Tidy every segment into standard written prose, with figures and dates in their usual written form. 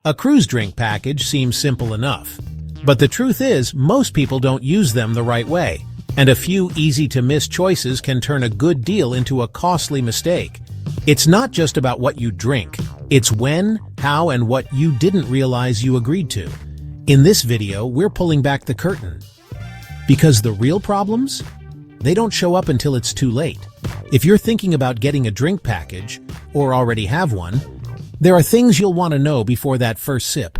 A cruise drink package seems simple enough. But the truth is, most people don't use them the right way, and a few easy-to-miss choices can turn a good deal into a costly mistake. It's not just about what you drink, it's when, how, and what you didn't realize you agreed to. In this video, we're pulling back the curtain. Because the real problems? They don't show up until it's too late. If you're thinking about getting a drink package, or already have one, there are things you'll want to know before that first sip.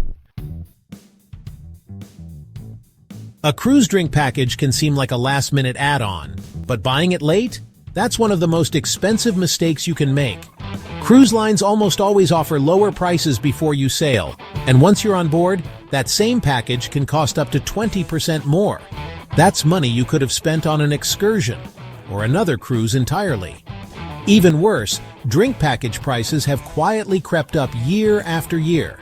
A cruise drink package can seem like a last-minute add-on, but buying it late? That's one of the most expensive mistakes you can make. Cruise lines almost always offer lower prices before you sail, and once you're on board, that same package can cost up to 20% more. That's money you could have spent on an excursion, or another cruise entirely. Even worse, drink package prices have quietly crept up year after year.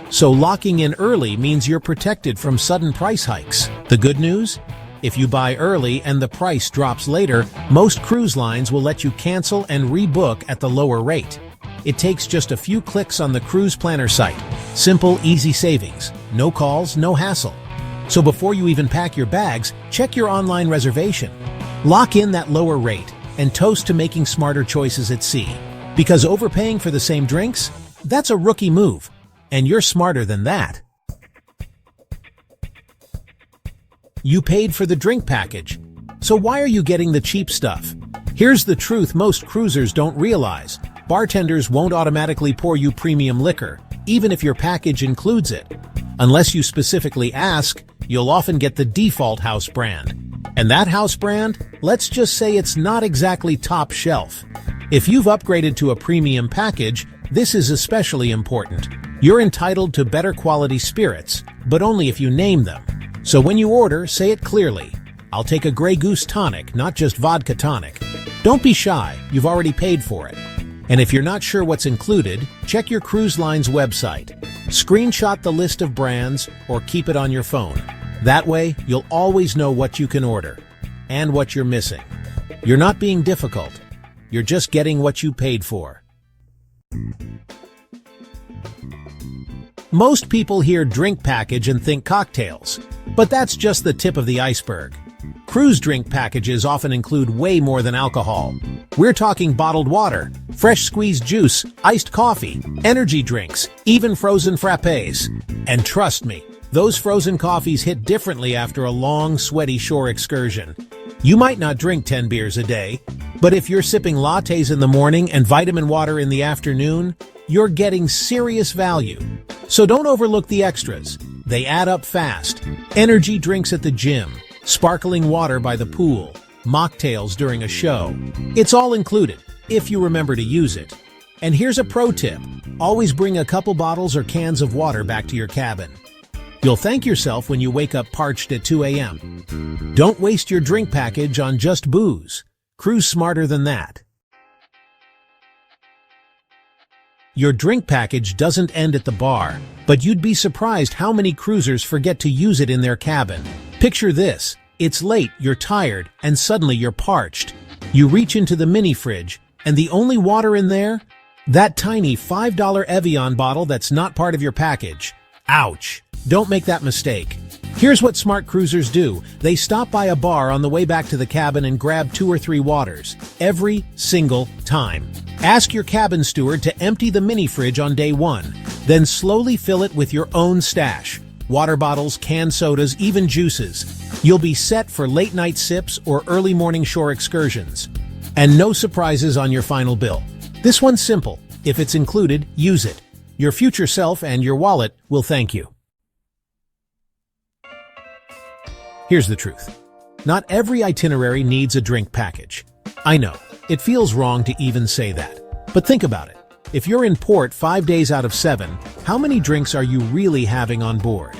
So locking in early means you're protected from sudden price hikes. The good news? If you buy early and the price drops later, most cruise lines will let you cancel and rebook at the lower rate. It takes just a few clicks on the cruise planner site. Simple, easy savings. No calls, no hassle. So before you even pack your bags, check your online reservation. Lock in that lower rate and toast to making smarter choices at sea. Because overpaying for the same drinks? That's a rookie move. And you're smarter than that. You paid for the drink package. So why are you getting the cheap stuff? Here's the truth most cruisers don't realize. Bartenders won't automatically pour you premium liquor, even if your package includes it. Unless you specifically ask, you'll often get the default house brand. And that house brand, let's just say it's not exactly top shelf. If you've upgraded to a premium package, this is especially important. You're entitled to better quality spirits, but only if you name them. So when you order, say it clearly. I'll take a Grey Goose tonic, not just vodka tonic. Don't be shy, you've already paid for it. And if you're not sure what's included, check your cruise line's website. Screenshot the list of brands or keep it on your phone. That way, you'll always know what you can order and what you're missing. You're not being difficult. You're just getting what you paid for. Most people hear drink package and think cocktails, but that's just the tip of the iceberg. Cruise drink packages often include way more than alcohol. We're talking bottled water, fresh squeezed juice, iced coffee, energy drinks, even frozen frappes. And trust me, those frozen coffees hit differently after a long, sweaty shore excursion. You might not drink 10 beers a day, but if you're sipping lattes in the morning and vitamin water in the afternoon, you're getting serious value. So don't overlook the extras. They add up fast. Energy drinks at the gym, sparkling water by the pool, mocktails during a show. It's all included, if you remember to use it. And here's a pro tip. Always bring a couple bottles or cans of water back to your cabin. You'll thank yourself when you wake up parched at 2 a.m. Don't waste your drink package on just booze. Cruise smarter than that. Your drink package doesn't end at the bar, but you'd be surprised how many cruisers forget to use it in their cabin. Picture this. It's late, you're tired, and suddenly you're parched. You reach into the mini fridge, and the only water in there? That tiny $5 Evian bottle that's not part of your package. Ouch! Don't make that mistake. Here's what smart cruisers do. They stop by a bar on the way back to the cabin and grab 2 or 3 waters. Every single time. Ask your cabin steward to empty the mini fridge on day 1. Then slowly fill it with your own stash. Water bottles, canned sodas, even juices. You'll be set for late night sips or early morning shore excursions. And no surprises on your final bill. This one's simple. If it's included, use it. Your future self and your wallet will thank you. Here's the truth. Not every itinerary needs a drink package. I know, it feels wrong to even say that. But think about it. If you're in port 5 days out of 7, how many drinks are you really having on board?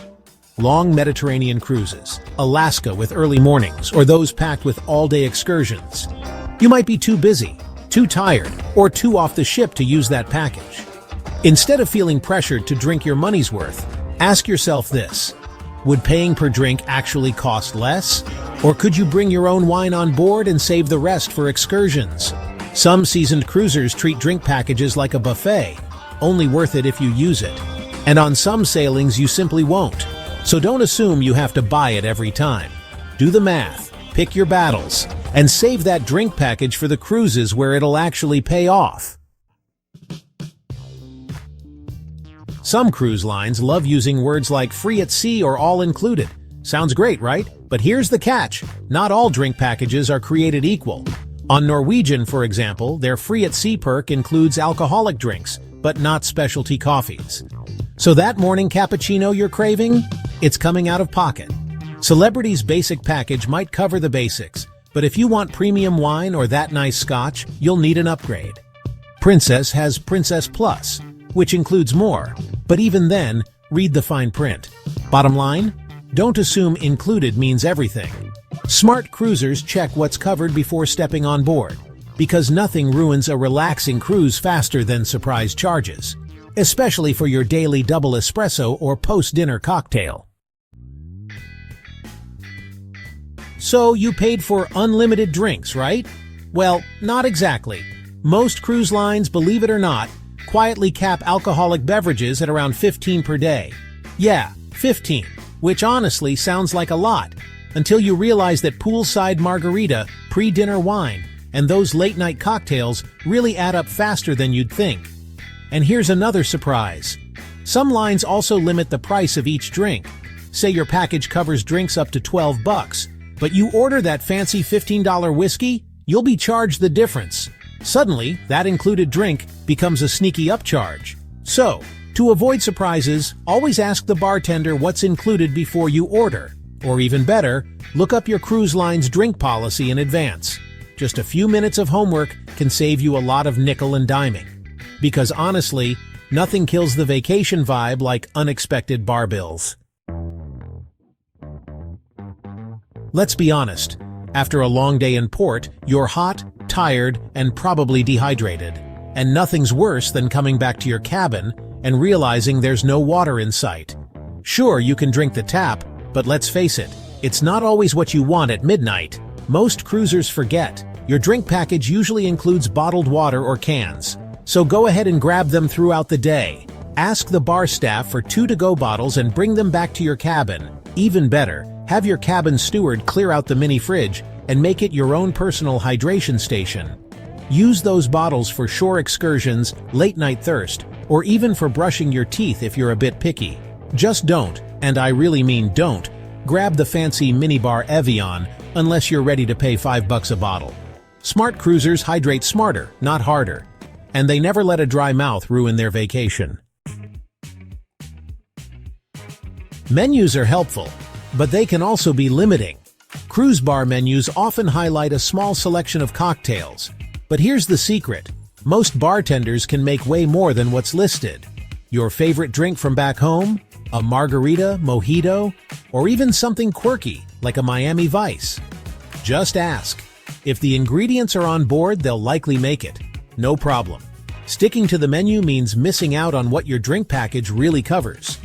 Long Mediterranean cruises, Alaska with early mornings, or those packed with all-day excursions. You might be too busy, too tired, or too off the ship to use that package. Instead of feeling pressured to drink your money's worth, ask yourself this. Would paying per drink actually cost less? Or could you bring your own wine on board and save the rest for excursions? Some seasoned cruisers treat drink packages like a buffet, only worth it if you use it. And on some sailings, you simply won't. So don't assume you have to buy it every time. Do the math, pick your battles, and save that drink package for the cruises where it'll actually pay off. Some cruise lines love using words like free at sea or all included. Sounds great, right? But here's the catch. Not all drink packages are created equal. On Norwegian, for example, their free at sea perk includes alcoholic drinks, but not specialty coffees. So that morning cappuccino you're craving? It's coming out of pocket. Celebrity's basic package might cover the basics, but if you want premium wine or that nice scotch, you'll need an upgrade. Princess has Princess Plus, which includes more, but even then, read the fine print. Bottom line? Don't assume included means everything. Smart cruisers check what's covered before stepping on board, because nothing ruins a relaxing cruise faster than surprise charges, especially for your daily double espresso or post-dinner cocktail. So you paid for unlimited drinks, right? Well, not exactly. Most cruise lines, believe it or not, quietly cap alcoholic beverages at around 15 per day. Yeah, 15, which honestly sounds like a lot, until you realize that poolside margarita, pre-dinner wine, and those late-night cocktails really add up faster than you'd think. And here's another surprise. Some lines also limit the price of each drink. Say your package covers drinks up to $12, but you order that fancy $15 whiskey, you'll be charged the difference. Suddenly, that included drink becomes a sneaky upcharge. So, to avoid surprises, always ask the bartender what's included before you order. Or even better, look up your cruise line's drink policy in advance. Just a few minutes of homework can save you a lot of nickel and diming. Because honestly, nothing kills the vacation vibe like unexpected bar bills. Let's be honest. After a long day in port, you're hot, tired, and probably dehydrated. And nothing's worse than coming back to your cabin and realizing there's no water in sight. Sure, you can drink the tap, but let's face it, it's not always what you want at midnight. Most cruisers forget. Your drink package usually includes bottled water or cans. So go ahead and grab them throughout the day. Ask the bar staff for 2 to-go bottles and bring them back to your cabin. Even better, have your cabin steward clear out the mini fridge and make it your own personal hydration station. Use those bottles for shore excursions, late-night thirst, or even for brushing your teeth if you're a bit picky. Just don't, and I really mean don't, grab the fancy minibar Evian unless you're ready to pay $5 a bottle. Smart cruisers hydrate smarter, not harder. And they never let a dry mouth ruin their vacation. Menus are helpful, but they can also be limiting. Cruise bar menus often highlight a small selection of cocktails. But here's the secret. Most bartenders can make way more than what's listed. Your favorite drink from back home? A margarita, mojito, or even something quirky like a Miami Vice? Just ask. If the ingredients are on board, they'll likely make it. No problem. Sticking to the menu means missing out on what your drink package really covers.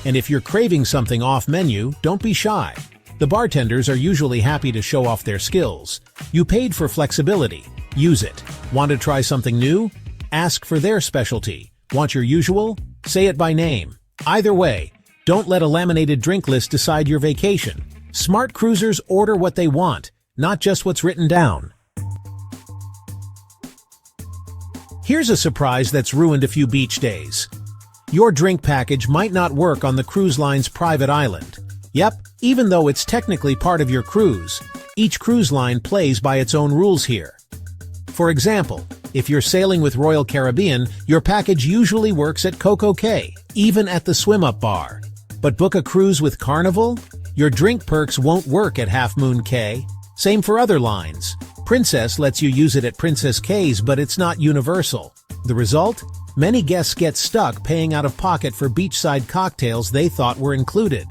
And if you're craving something off-menu, don't be shy. The bartenders are usually happy to show off their skills. You paid for flexibility. Use it. Want to try something new? Ask for their specialty. Want your usual? Say it by name. Either way, don't let a laminated drink list decide your vacation. Smart cruisers order what they want, not just what's written down. Here's a surprise that's ruined a few beach days. Your drink package might not work on the cruise line's private island. Yep, even though it's technically part of your cruise, each cruise line plays by its own rules here. For example, if you're sailing with Royal Caribbean, your package usually works at Coco Cay, even at the swim-up bar. But book a cruise with Carnival? Your drink perks won't work at Half Moon Cay. Same for other lines. Princess lets you use it at Princess Cay's, but it's not universal. The result? Many guests get stuck paying out of pocket for beachside cocktails they thought were included.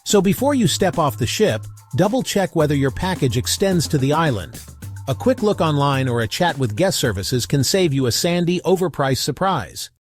So before you step off the ship, double-check whether your package extends to the island. A quick look online or a chat with guest services can save you a sandy, overpriced surprise.